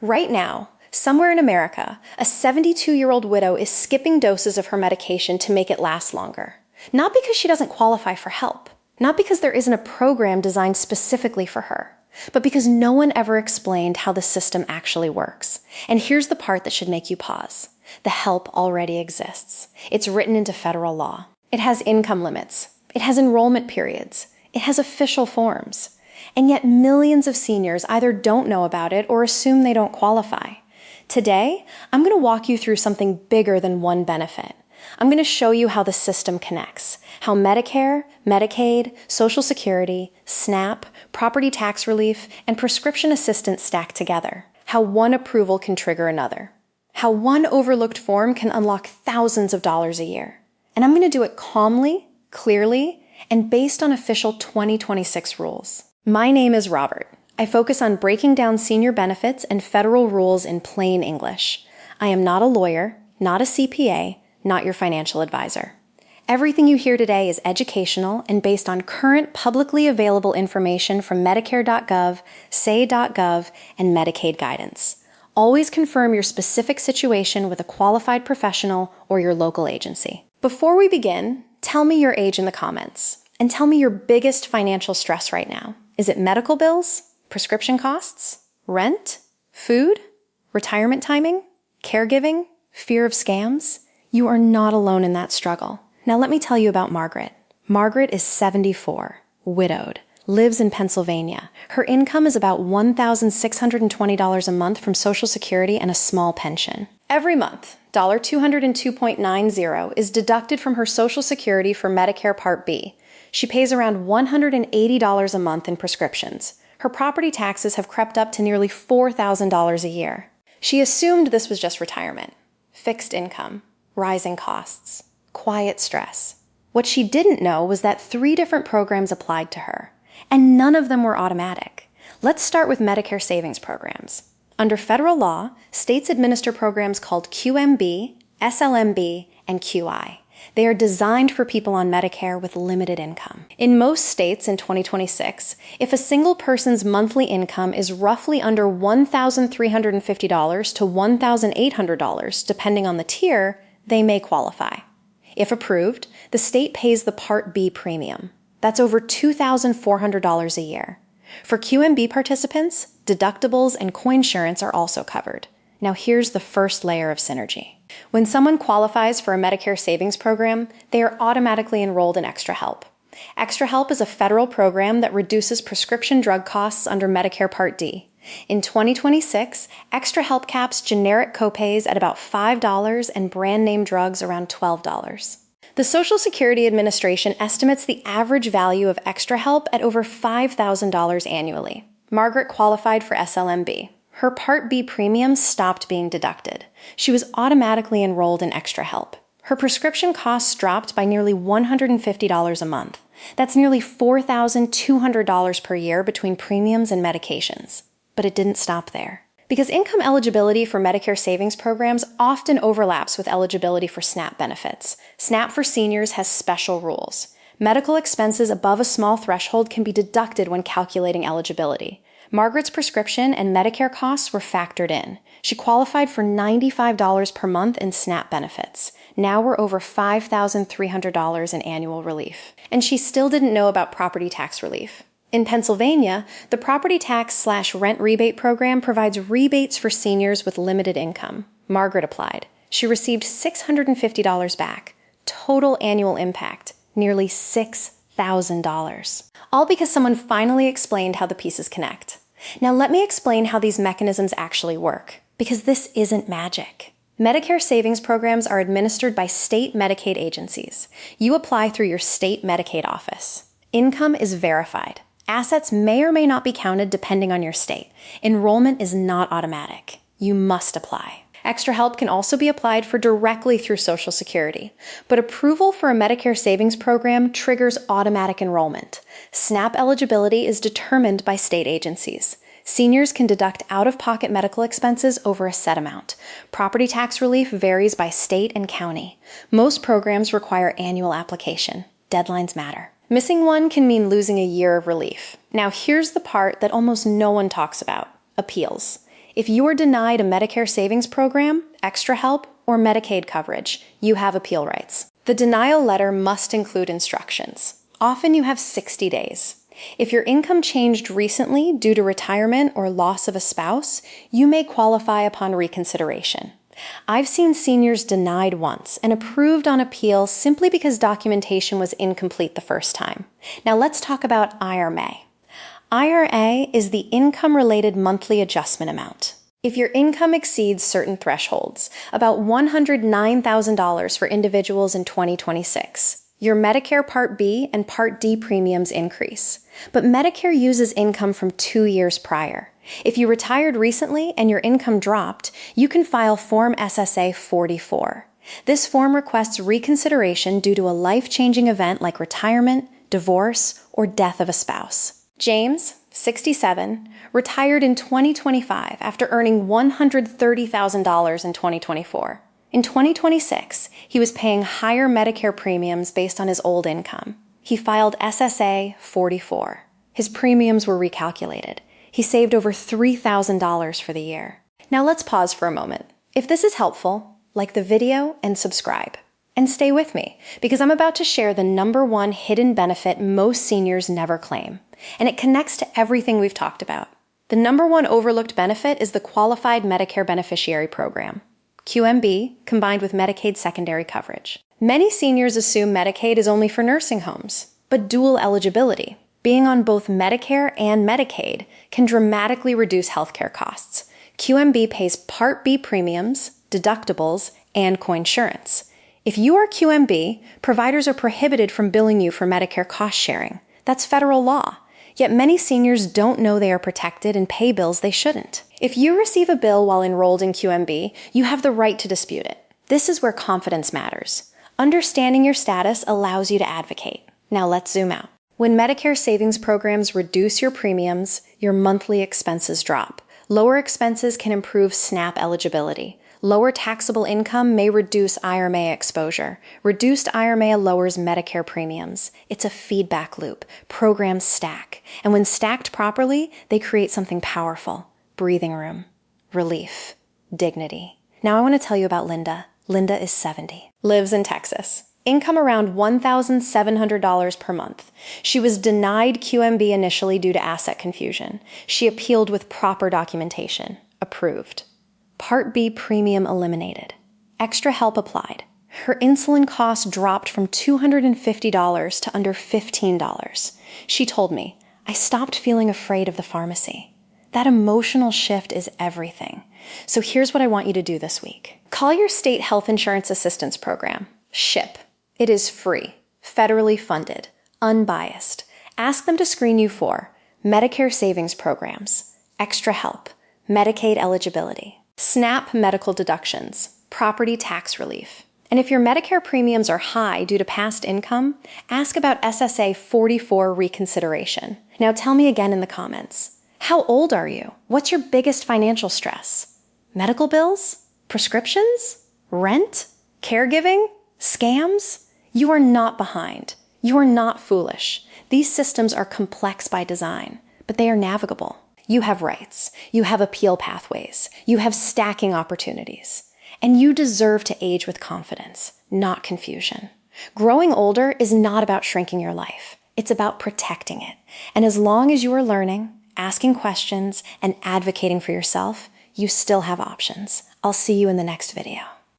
Right now, somewhere in America, a 72-year-old widow is skipping doses of her medication to make it last longer. Not because she doesn't qualify for help, not because there isn't a program designed specifically for her, but because no one ever explained how the system actually works. And here's the part that should make you pause. The help already exists. It's written into federal law. It has income limits. It has enrollment periods. It has official forms. And yet millions of seniors either don't know about it or assume they don't qualify. Today, I'm going to walk you through something bigger than one benefit. I'm going to show you how the system connects, how Medicare, Medicaid, Social Security, SNAP, property tax relief, and prescription assistance stack together, how one approval can trigger another, how one overlooked form can unlock thousands of dollars a year. And I'm going to do it calmly, clearly, and based on official 2026 rules. My name is Robert. I focus on breaking down senior benefits and federal rules in plain English. I am not a lawyer, not a CPA, not your financial advisor. Everything you hear today is educational and based on current publicly available information from Medicare.gov, SAY.gov, and Medicaid guidance. Always confirm your specific situation with a qualified professional or your local agency. Before we begin, tell me your age in the comments, and tell me your biggest financial stress right now. Is it medical bills, prescription costs, rent, food, retirement timing, caregiving, fear of scams? You are not alone in that struggle. Now let me tell you about Margaret. Margaret is 74, widowed, lives in Pennsylvania. Her income is about $1,620 a month from Social Security and a small pension. Every month, $202.90 is deducted from her Social Security for Medicare Part B. She pays around $180 a month in prescriptions. Her property taxes have crept up to nearly $4,000 a year. She assumed this was just retirement. Fixed income, rising costs, quiet stress. What she didn't know was that 3 different programs applied to her, and none of them were automatic. Let's start with Medicare savings programs. Under federal law, states administer programs called QMB, SLMB, and QI. They are designed for people on Medicare with limited income. In most states in 2026, if a single person's monthly income is roughly under $1,350 to $1,800, depending on the tier, they may qualify. If approved, the state pays the Part B premium. That's over $2,400 a year. For QMB participants, deductibles and coinsurance are also covered. Now here's the first layer of synergy. When someone qualifies for a Medicare savings program, they are automatically enrolled in Extra Help. Extra Help is a federal program that reduces prescription drug costs under Medicare Part D. In 2026, Extra Help caps generic copays at about $5 and brand name drugs around $12. The Social Security Administration estimates the average value of Extra Help at over $5,000 annually. Margaret qualified for SLMB. Her Part B premium stopped being deducted. She was automatically enrolled in Extra Help. Her prescription costs dropped by nearly $150 a month. That's nearly $4,200 per year between premiums and medications. But it didn't stop there. Because income eligibility for Medicare savings programs often overlaps with eligibility for SNAP benefits. SNAP for seniors has special rules. Medical expenses above a small threshold can be deducted when calculating eligibility. Margaret's prescription and Medicare costs were factored in. She qualified for $95 per month in SNAP benefits. Now we're over $5,300 in annual relief. And she still didn't know about property tax relief. In Pennsylvania, the property tax/rent rebate program provides rebates for seniors with limited income. Margaret applied. She received $650 back. Total annual impact, nearly $6,000. All because someone finally explained how the pieces connect. Now let me explain how these mechanisms actually work, because this isn't magic. Medicare savings programs are administered by state Medicaid agencies. You apply through your state Medicaid office. Income is verified. Assets may or may not be counted depending on your state. Enrollment is not automatic. You must apply. Extra Help can also be applied for directly through Social Security, but approval for a Medicare savings program triggers automatic enrollment. SNAP eligibility is determined by state agencies. Seniors can deduct out-of-pocket medical expenses over a set amount. Property tax relief varies by state and county. Most programs require annual application. Deadlines matter. Missing one can mean losing a year of relief. Now here's the part that almost no one talks about: appeals. If you are denied a Medicare savings program, extra help, or Medicaid coverage, you have appeal rights. The denial letter must include instructions. Often you have 60 days. If your income changed recently due to retirement or loss of a spouse, you may qualify upon reconsideration. I've seen seniors denied once and approved on appeal simply because documentation was incomplete the first time. Now let's talk about IRMA. IRA is the income-related monthly adjustment amount. If your income exceeds certain thresholds, about $109,000 for individuals in 2026, your Medicare Part B and Part D premiums increase. But Medicare uses income from 2 years prior. If you retired recently and your income dropped, you can file Form SSA 44. This form requests reconsideration due to a life-changing event like retirement, divorce, or death of a spouse. James, 67, retired in 2025 after earning $130,000 in 2024. In 2026, he was paying higher Medicare premiums based on his old income. He filed SSA 44. His premiums were recalculated. He saved over $3,000 for the year. Now let's pause for a moment. If this is helpful, like the video and subscribe. And stay with me, because I'm about to share the #1 hidden benefit most seniors never claim. And it connects to everything we've talked about. The #1 overlooked benefit is the Qualified Medicare Beneficiary Program, QMB, combined with Medicaid secondary coverage. Many seniors assume Medicaid is only for nursing homes, but dual eligibility, being on both Medicare and Medicaid, can dramatically reduce healthcare costs. QMB pays Part B premiums, deductibles, and coinsurance. If you are QMB, providers are prohibited from billing you for Medicare cost sharing. That's federal law. Yet many seniors don't know they are protected and pay bills they shouldn't. If you receive a bill while enrolled in QMB, you have the right to dispute it. This is where confidence matters. Understanding your status allows you to advocate. Now let's zoom out. When Medicare savings programs reduce your premiums, your monthly expenses drop. Lower expenses can improve SNAP eligibility. Lower taxable income may reduce IRMA exposure. Reduced IRMA lowers Medicare premiums. It's a feedback loop. Programs stack. And when stacked properly, they create something powerful. Breathing room. Relief. Dignity. Now I want to tell you about Linda. Linda is 70. Lives in Texas. Income around $1,700 per month. She was denied QMB initially due to asset confusion. She appealed with proper documentation. Approved. Part B premium eliminated. Extra help applied. Her insulin cost dropped from $250 to under $15. She told me, "I stopped feeling afraid of the pharmacy." That emotional shift is everything. So here's what I want you to do this week. Call your state health insurance assistance program, SHIP. It is free, federally funded, unbiased. Ask them to screen you for Medicare savings programs, extra help, Medicaid eligibility, SNAP medical deductions, property tax relief. And if your Medicare premiums are high due to past income, ask about SSA 44 reconsideration. Now tell me again in the comments. How old are you? What's your biggest financial stress? Medical bills? Prescriptions? Rent? Caregiving? Scams? You are not behind. You are not foolish. These systems are complex by design, but they are navigable. You have rights. You have appeal pathways. You have stacking opportunities. And you deserve to age with confidence, not confusion. Growing older is not about shrinking your life. It's about protecting it. And as long as you are learning, asking questions, and advocating for yourself, you still have options. I'll see you in the next video.